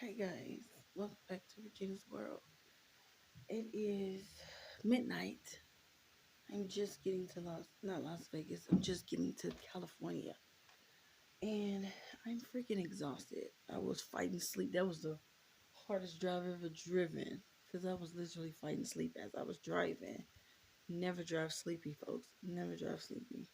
Hey guys, welcome back to Regina's World. It is midnight. I'm just getting to not Las Vegas. I'm just getting to California, and I'm freaking exhausted. I was fighting sleep. That was the hardest drive I've ever driven because I was literally fighting sleep as I was driving. Never drive sleepy, folks. Never drive sleepy.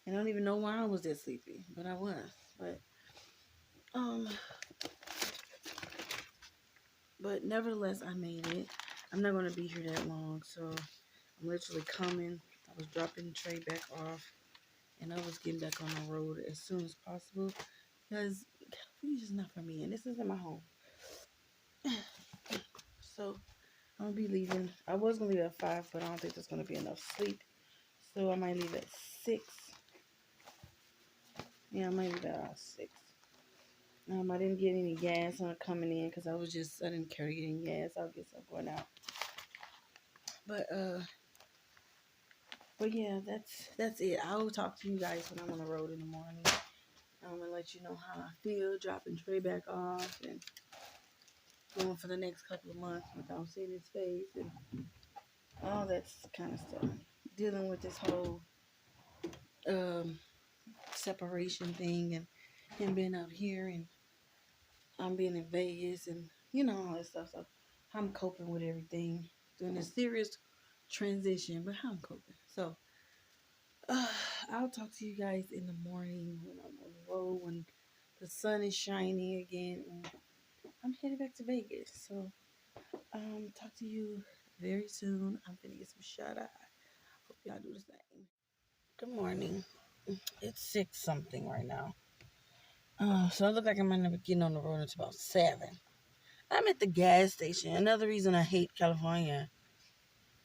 And I don't even know why I was that sleepy, but I was. Um, but nevertheless, I made it. I'm not gonna be here that long, so I'm literally coming. I was dropping Trey back off, and I was getting back on the road as soon as possible because California's just not for me, and this isn't my home. So I'm gonna be leaving. I was gonna leave at 5, but I don't think there's gonna be enough sleep, so I might leave at 6. Yeah, I might leave at 6. I didn't get any gas on coming in because I didn't carry any gas. I'll get some going out. But yeah, that's it. I'll talk to you guys when I'm on the road in the morning. I'm gonna let you know how I feel, dropping Trey back off and going for the next couple of months without seeing his face and all that kind of stuff. Dealing with this whole um, separation thing and him being out here and I'm being in Vegas and all that stuff. So I'm coping with everything, doing a serious transition, but I'm coping. So uh, I'll talk to you guys in the morning when I'm on the road when the sun is shining again. And I'm headed back to Vegas. So talk to you very soon. I'm gonna get some shut eye. Hope y'all do the same. Good morning. It's 6 something right now. So I look like I might not be getting on the road until about 7. I'm at the gas station. Another reason I hate California.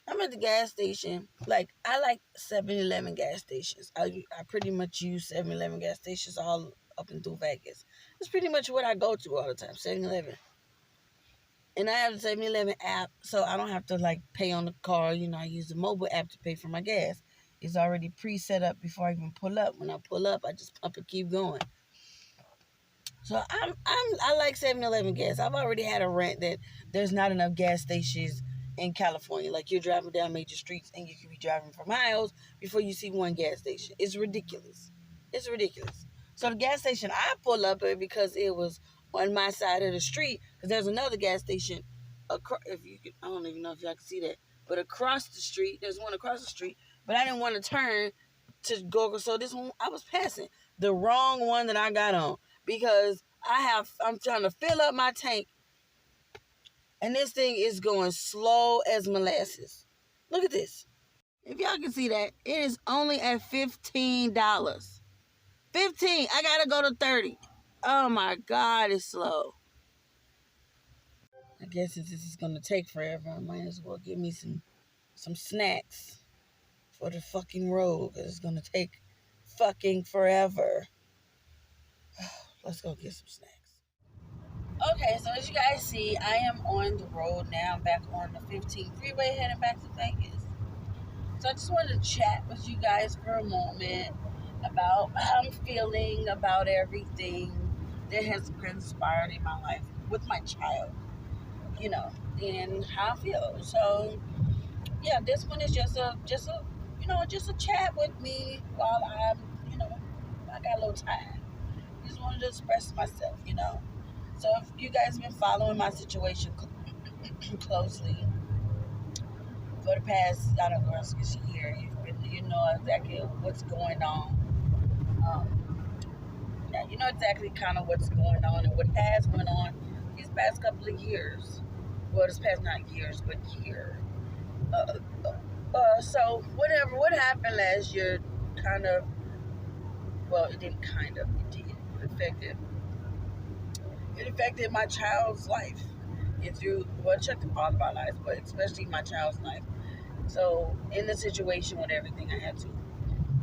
I'm at the gas station. Like, I like 7-Eleven gas stations. I pretty much use 7-Eleven gas stations all up and through Vegas. It's pretty much what I go to all the time, 7-Eleven. And I have the 7-Eleven app, so I don't have to, like, pay on the car. I use the mobile app to pay for my gas. It's already pre-set up before I even pull up. When I pull up, I just pump and keep going. So I like 7-Eleven gas. I've already had a rant that there's not enough gas stations in California. Like, you're driving down major streets and you could be driving for miles before you see one gas station. It's ridiculous. It's ridiculous. So the gas station I pull up at because it was on my side of the street, because there's another gas station if you could, I don't even know if y'all can see that, but across the street, there's one across the street, but I didn't want to turn to go, so this one I was passing the wrong one that I got on because I'm trying to fill up my tank and this thing is going slow as molasses. Look at this. If y'all can see that, it is only at $15. 15. I gotta go to 30. Oh my God, it's slow. I guess since this is gonna take forever, I might as well give me some snacks for the fucking road, because it's gonna take fucking forever. Let's go get some snacks. Okay, so as you guys see, I am on the road now. I'm back on the 15 freeway heading back to Vegas. So I just wanted to chat with you guys for a moment about how I'm feeling about everything that has transpired in my life with my child, and how I feel. So yeah, this one is just a chat with me while I got a little time. Just wanted to express myself. So if you guys have been following my situation closely for the past, I don't know, year, you know exactly what's going on. Yeah, you know exactly kind of what's going on and what has went on these past couple of years. Well, this past not years, but year. So what happened last year kind of, well, it didn't kind of, it did. It affected my child's life. It checked all of our lives, but especially my child's life. So in the situation with everything, I had to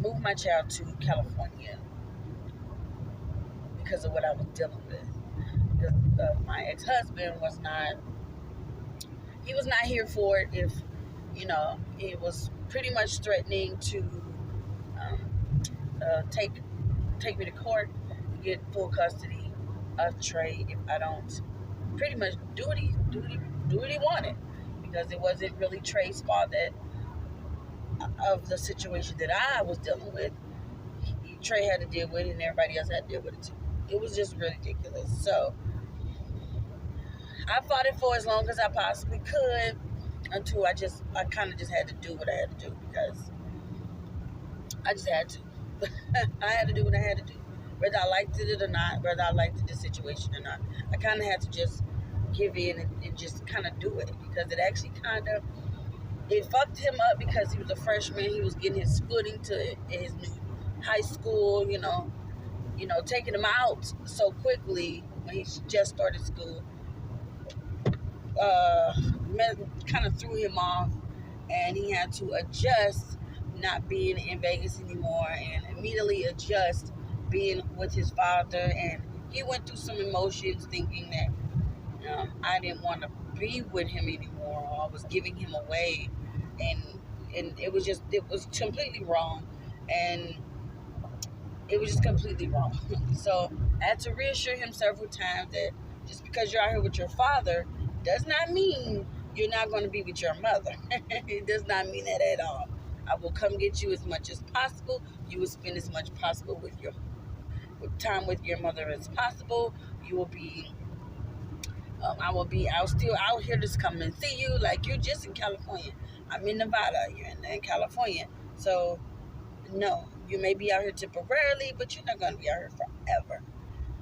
move my child to California because of what I was dealing with. Because my ex-husband he was not here for it. If it was pretty much threatening to um, take me to court, get full custody of Trey if I don't pretty much do what he wanted, because it wasn't really Trey's fault that of the situation that I was dealing with. Trey had to deal with it, and everybody else had to deal with it too. It was just ridiculous. So I fought it for as long as I possibly could, until I kind of just had to do what I had to do, because I just had to. I had to do what I had to do, whether I liked it or not, whether I liked the situation or not. I kind of had to just give in and just kind of do it, because it actually it fucked him up, because he was a freshman. He was getting his footing to his new high school, taking him out so quickly when he just started school, uh, kind of threw him off, and he had to adjust not being in Vegas anymore, and immediately adjust being with his father. And he went through some emotions, thinking that I didn't want to be with him anymore, or I was giving him away, and it was completely wrong, and it was just completely wrong. So I had to reassure him several times that just because you're out here with your father does not mean you're not going to be with your mother. It does not mean that at all. I will come get you as much as possible. You will spend as much possible with your time with your mother as possible. You will be I'll still out here to come and see you. Like, you're just in California. I'm in Nevada. You're in California. So no, you may be out here temporarily, but you're not going to be out here forever.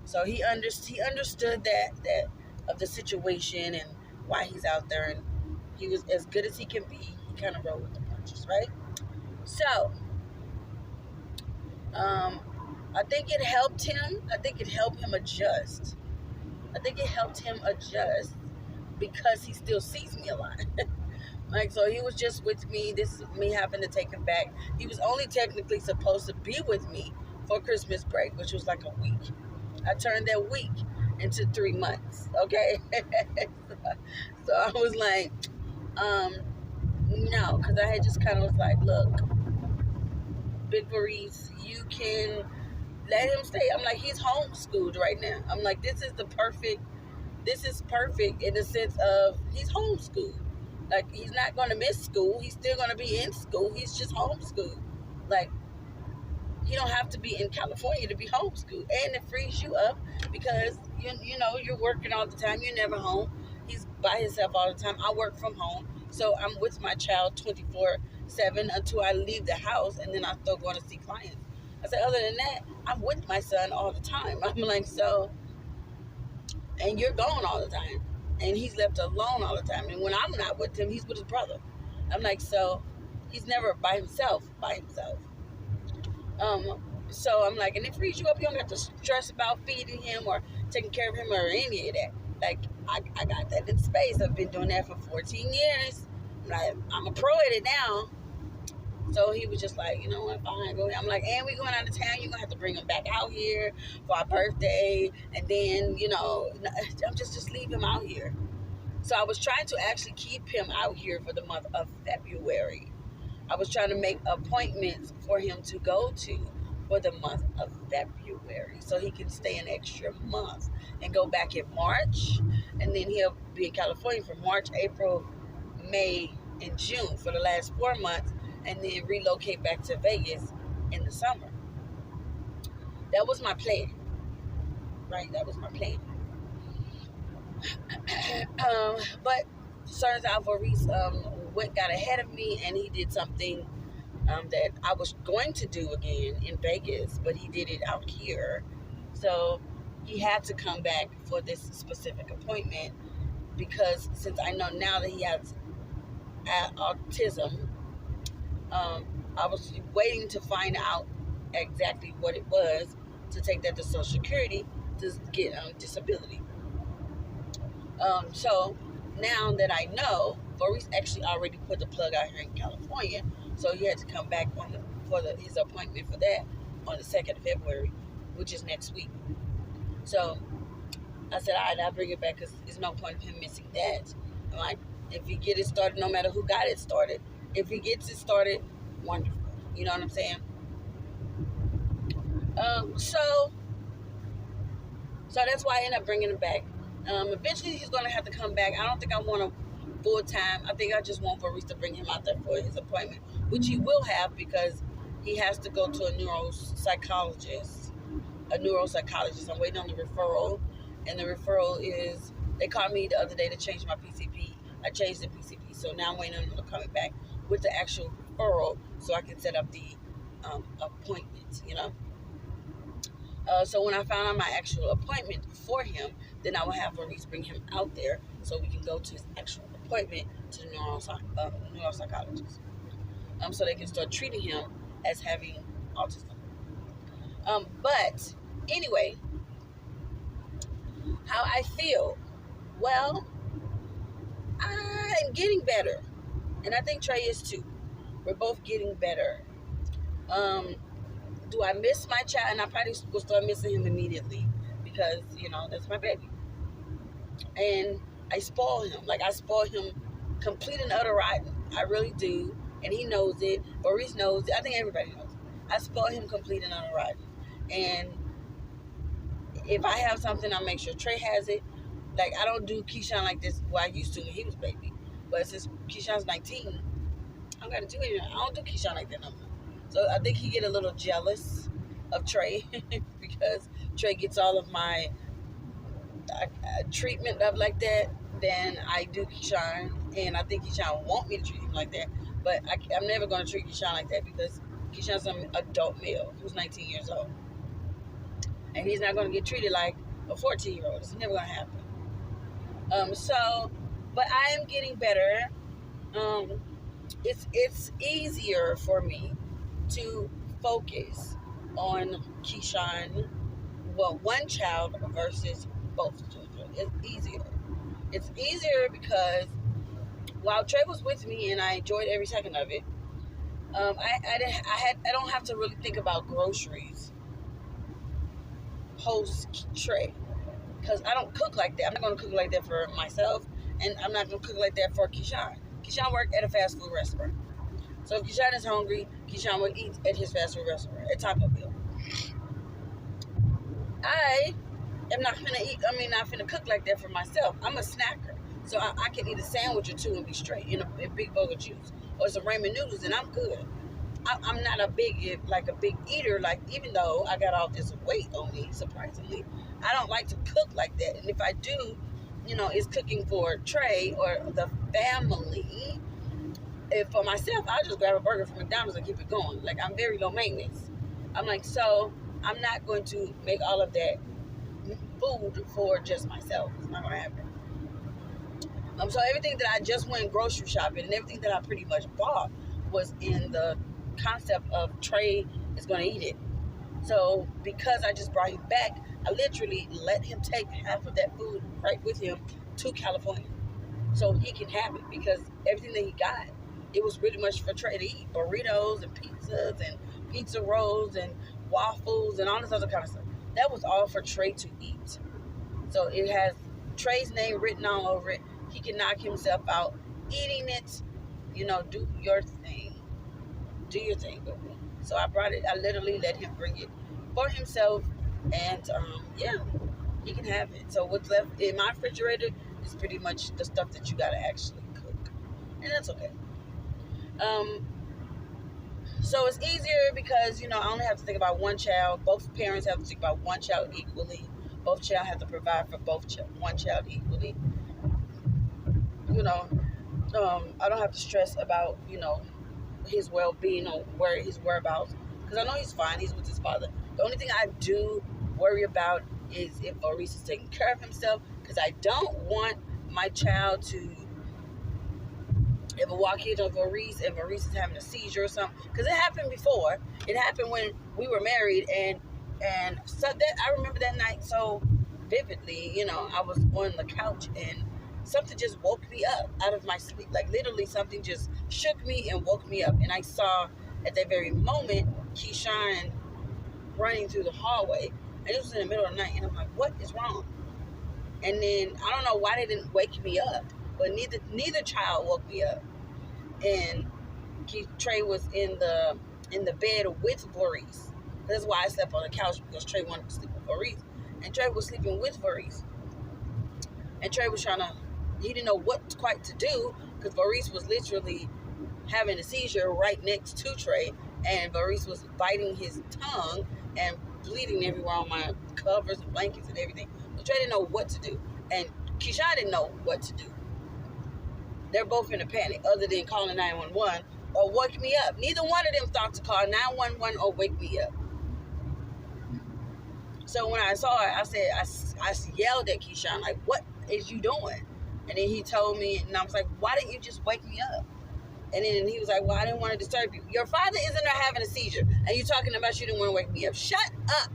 So he understood that of the situation and why he's out there, and he was as good as he can be. He kind of rolled with the punches, right? So, um, I think it helped him. I think it helped him adjust. I think it helped him adjust, because he still sees me a lot. Like, so he was just with me. This is me having to take him back. He was only technically supposed to be with me for Christmas break, which was like a week. I turned that week into 3 months. Okay. So I was like, no, because I had just kind of was like, look, Big Maurice, you can let him stay. I'm like, he's homeschooled right now. I'm like, this is perfect in the sense of he's homeschooled. Like, he's not going to miss school. He's still going to be in school. He's just homeschooled. Like, he don't have to be in California to be homeschooled. And it frees you up, because, you're working all the time. You're never home. He's by himself all the time. I work from home. So I'm with my child 24/7 until I leave the house, and then I still going to see clients. I said, other than that, I'm with my son all the time. I'm like, so, and you're gone all the time, and he's left alone all the time, and when I'm not with him, he's with his brother. I'm like, so he's never by himself. So I'm like, and it frees you up. You don't have to stress about feeding him or taking care of him or any of that. Like, I got that in space. I've been doing that for 14 years. I'm a pro at it now. So he was just like, you know what, fine, go ahead. I'm like, and we going out of town. You're going to have to bring him back out here for our birthday. And then, I'm just leave him out here. So I was trying to actually keep him out here for the month of February. I was trying to make appointments for him to go to for the month of February, so he can stay an extra month and go back in March. And then he'll be in California for March, April, May, and June for the last 4 months, and then relocate back to Vegas in the summer. That was my plan, right? That was my plan. But turns out Maurice got ahead of me, and he did something that I was going to do again in Vegas, but he did it out here. So he had to come back for this specific appointment, because since I know now that he has autism, I was waiting to find out exactly what it was to take that to Social Security to get disability. So now that I know, Maurice actually already put the plug out here in California, so he had to come back for his appointment for that on the 2nd of February, which is next week. So I said, all right, I'll bring it back, because there's no point of him missing that. I'm like, if he get it started, no matter who got it started, if he gets it started, wonderful. You know what I'm saying? So that's why I ended up bringing him back. Eventually, he's going to have to come back. I don't think I want him full time. I think I just want Maurice to bring him out there for his appointment, which he will have because he has to go to a neuropsychologist. I'm waiting on the referral, and the referral is they called me the other day to change my PCP. I changed the PCP, so now I'm waiting on them coming back with the actual referral so I can set up the appointment. So when I found out my actual appointment for him, then I will have Maurice bring him out there so we can go to his actual appointment to the neuropsychologist. So they can start treating him as having autism. But anyway, how I feel? Well, I'm getting better, and I think Trey is too. We're both getting better. Do I miss my child? And I probably will start missing him immediately because that's my baby. And I spoil him. Like I spoil him complete and utter rotten. I really do. And he knows it. Maurice knows it. I think everybody knows it. I spoil him complete and utter rotten. And if I have something, I make sure Trey has it. Like I don't do Keyshawn like this. Well, I used to when he was baby. But since Keyshawn's 19, I don't gotta do it. I don't do Keyshawn like that no more. So I think he get a little jealous of Trey because Trey gets all of my treatment of like that than I do Keyshawn, and I think Keyshawn want me to treat him like that, but I'm never going to treat Keyshawn like that because Keyshawn's an adult male who's 19 years old, and he's not going to get treated like a 14-year-old. It's never going to happen. But I am getting better. It's easier for me to focus on Keyshawn, one child versus both children. It's easier because while Trey was with me and I enjoyed every second of it, I don't have to really think about groceries post Trey because I don't cook like that. I'm not going to cook like that for myself, and I'm not going to cook like that for Keyshawn. Keyshawn worked at a fast food restaurant, so if Keyshawn is hungry, Keyshawn would eat at his fast food restaurant at Taco Bell. I am not finna cook like that for myself. I'm a snacker. So I can eat a sandwich or two and be straight in a big bowl of juice. Or some ramen noodles and I'm good. I'm not a big eater, like even though I got all this weight on me, surprisingly. I don't like to cook like that. And if I do, it's cooking for Trey or the family. If for myself, I'll just grab a burger from McDonald's and keep it going. Like I'm very low maintenance. I'm like, so I'm not going to make all of that food for just myself. It's not going to happen. So everything that I just went grocery shopping and everything that I pretty much bought was in the concept of Trey is going to eat it. So because I just brought him back, I literally let him take half of that food right with him to California so he can have it because everything that he got, it was pretty much for Trey to eat. Burritos and pizzas and pizza rolls and waffles and all this other kind of stuff. That was all for Trey to eat. So it has Trey's name written all over it. He can knock himself out eating it. Do your thing. Do your thing, baby. So I brought it. I literally let him bring it for himself. And, he can have it. So what's left in my refrigerator is pretty much the stuff that you got to actually cook. And that's okay. So it's easier because, I only have to think about one child. Both parents have to think about one child equally. Both child have to provide for one child equally. I don't have to stress about, his well-being or his whereabouts. Because I know he's fine. He's with his father. The only thing I do worry about is if Maurice is taking care of himself. Because I don't want my child to ever walk into Maurice and Maurice is having a seizure or something. Because it happened before. It happened when we were married. And so that I remember that night so vividly. I was on the couch and something just woke me up out of my sleep. Like literally something just shook me and woke me up. And I saw at that very moment Keyshawn running through the hallway. And it was in the middle of the night. And I'm like, what is wrong? And then I don't know why they didn't wake me up. But neither child woke me up. And Trey was in the bed with Maurice. That's why I slept on the couch, because Trey wanted to sleep with Maurice. And Trey was sleeping with Maurice. And Trey was he didn't know what quite to do because Maurice was literally having a seizure right next to Trey, and Maurice was biting his tongue and bleeding everywhere on my covers and blankets and everything. So Trey didn't know what to do, and Keyshawn didn't know what to do. They're both in a panic, other than calling 911 or wake me up. Neither one of them thought to call 911 or wake me up. So when I saw it, I said, I yelled at Keyshawn, like, what is you doing? And then he told me, and I was like, why didn't you just wake me up? And then he was like, well, I didn't want to disturb you. Your father isn't there having a seizure, and you talking about you didn't want to wake me up. Shut up.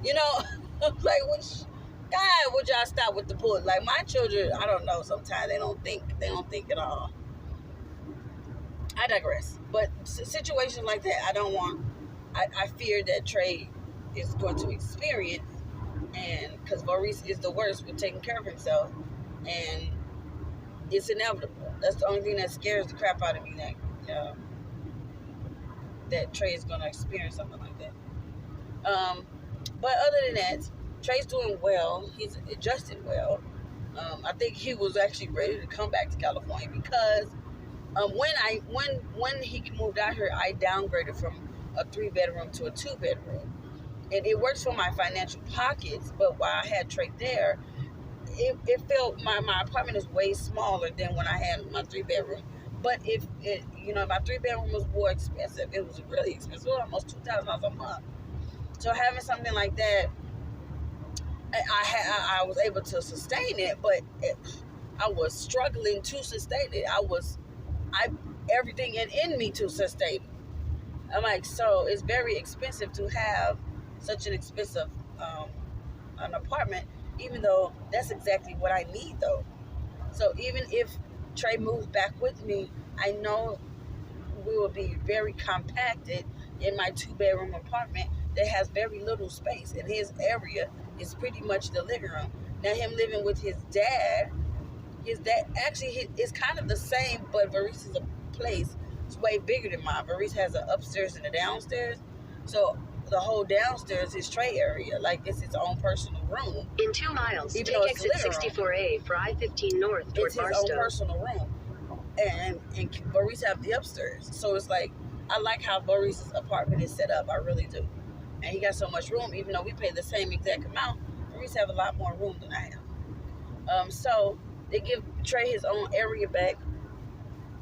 You know, like, God, would y'all stop with the bull? Like, my children, I don't know, sometimes they don't think at all. I digress. But situations like that, I don't want, I fear that Trey is going to experience, and because Maurice is the worst with taking care of himself, and it's inevitable. That's the only thing that scares the crap out of me, that Trey is going to experience something like that. But other than that, Trey's doing well. He's adjusted well. I think he was actually ready to come back to California because when he moved out here, I downgraded from a 3-bedroom to a 2-bedroom. And it works for my financial pockets, but while I had Trey there, it felt my apartment is way smaller than when I had my 3-bedroom. But if my 3-bedroom was more expensive, it was really expensive, almost $2,000 a month. So having something like that, I was able to sustain it, but I was struggling to sustain it. Everything in me to sustain it. I'm like, so it's very expensive to have such an expensive an apartment, even though that's exactly what I need though. So even if Trey moves back with me, I know we will be very compacted in my 2-bedroom apartment that has very little space, and his area is pretty much the living room. Now him living with his dad actually is kind of the same, but Maurice's place is way bigger than mine. Maurice has an upstairs and a downstairs, so the whole downstairs is Trey area, like it's its own personal room. In 2 miles, take exit 64A for I-15 north toward Barstow. It's his own personal room, and Maurice have the upstairs, so it's like I like how Maurice's apartment is set up. I really do, and he got so much room. Even though we pay the same exact amount, Maurice have a lot more room than I have. So they give Trey his own area back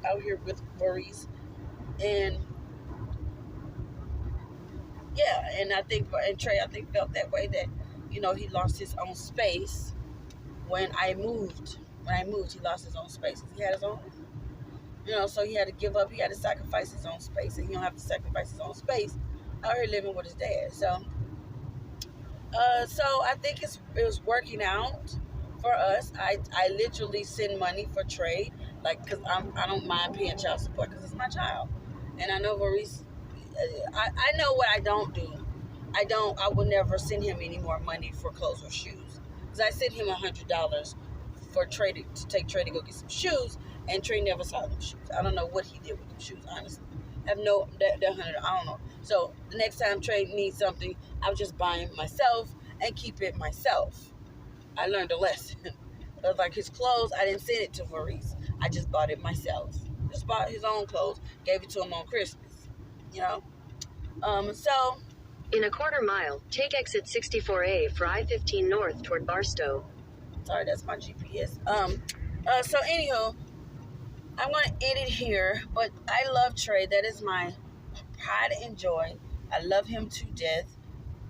out here with Maurice, and yeah, and Trey felt that way, that he lost his own space when I moved. He lost his own space. He had his own, so he had to give up. He had to sacrifice his own space, and he don't have to sacrifice his own space out here living with his dad. So I think it was working out for us. I literally send money for Trey, like, because I don't mind paying child support because it's my child, and I know Maurice. I know what I don't do. I will never send him any more money for clothes or shoes. Because I sent him $100 for Trey to take Trey to go get some shoes, and Trey never saw them shoes. I don't know what he did with them shoes, honestly. I have that $100, I don't know. So the next time Trey needs something, I'll just buy him myself and keep it myself. I learned a lesson. But like his clothes, I didn't send it to Maurice. I just bought it myself. Just bought his own clothes, gave it to him on Christmas. So in a 1/4 mile, take exit 64A for I-15 north toward Barstow. Sorry, that's my GPS. So anyhow, I'm gonna end it here. But I love Trey. That is my pride and joy. I love him to death.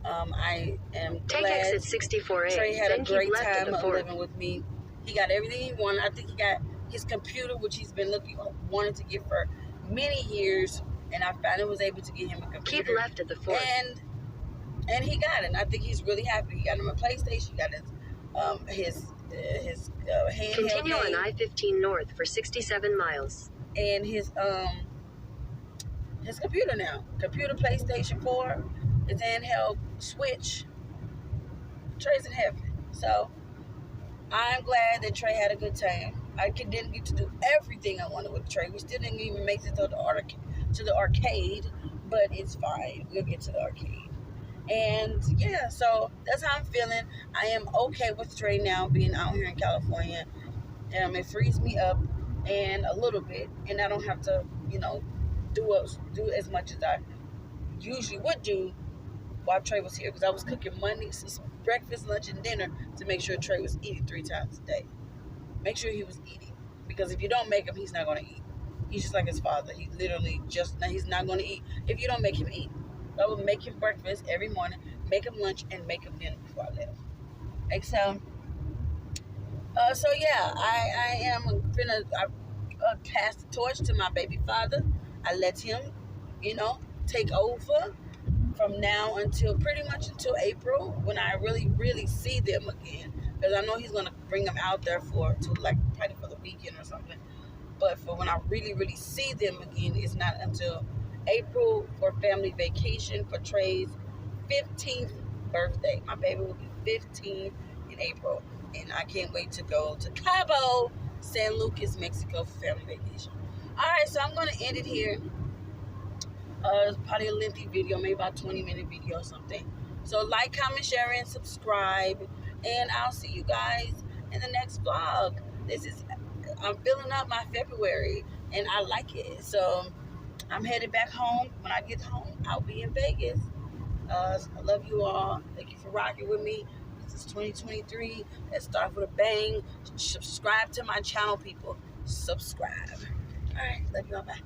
I am glad take exit 64A. Trey had a great time of living with me. He got everything he wanted. I think he got his computer, which he's been wanting to get for many years. And I finally was able to get him a computer. Keep left at the fort. And he got it. And I think he's really happy. He got him a PlayStation. He got his handheld. Continue on I-15 north for 67 miles. And his computer now. Computer, PlayStation 4, his handheld Switch. Trey's in heaven. So I'm glad that Trey had a good time. I didn't get to do everything I wanted with Trey. We still didn't even make it to the arcade, but it's fine. We'll get to the arcade. And yeah, so that's how I'm feeling. I am okay with Trey now being out here in California. It frees me up and a little bit, and I don't have to, do as much as I usually would do while Trey was here, because I was cooking Monday, breakfast, lunch, and dinner to make sure Trey was eating 3 times a day. Make sure he was eating, because if you don't make him, he's not going to eat. He's just like his father. He literally he's not going to eat if you don't make him eat. I would make him breakfast every morning, make him lunch, and make him dinner before I left. Like so yeah, I am gonna pass the torch to my baby father. I let him, take over from now until pretty much until April, when I really, really see them again. Because I know he's gonna bring them out there to like probably for the weekend or something. But for when I really, really see them again, it's not until April for family vacation for Trey's 15th birthday. My baby will be 15 in April, and I can't wait to go to Cabo San Lucas, Mexico for family vacation. All right, so I'm gonna end it here. It's probably a lengthy video, maybe about 20-minute video or something. So like, comment, share, and subscribe, and I'll see you guys in the next vlog. I'm filling up my February, and I like it. So I'm headed back home. When I get home, I'll be in Vegas. I love you all. Thank you for rocking with me. This is 2023. Let's start with a bang. Subscribe to my channel, people. Subscribe. All right. Love you all. Bye.